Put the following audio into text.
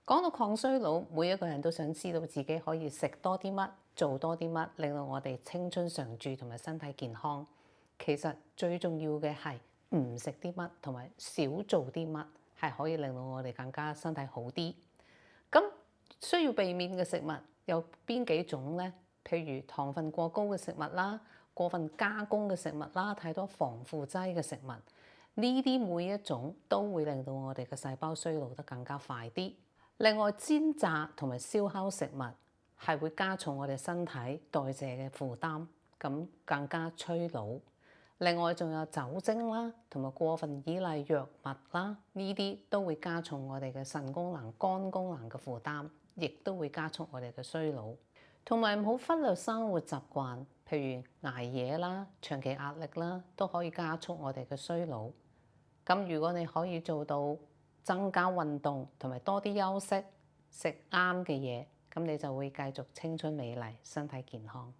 講到抗衰老，每一個人都想知道自己可以食多啲乜，做多啲乜，令到我哋青春常駐同埋身體健康。其實最重要嘅係唔食啲乜，同埋少做啲乜，係可以令到我哋更加身體好啲。咁需要避免嘅食物有邊幾種呢？譬如糖分過高嘅食物啦，過分加工嘅食物啦，太多防腐劑嘅食物，呢啲每一種都會令到我哋嘅細胞衰老得更加快啲。另外，煎炸同埋燒烤食物係會加重我哋身體代謝嘅負擔，咁更加催老。另外仲有酒精啦，同埋過分依賴藥物啦，呢啲都會加重我哋嘅腎功能、肝功能嘅負擔，亦都會加速我哋嘅衰老。同埋唔好忽略生活習慣，譬如捱夜啦、長期壓力啦，都可以加速我哋嘅衰老。咁如果你可以做到增加運動同埋多啲休息，食啱嘅嘢，咁你就會繼續青春美麗、身體健康。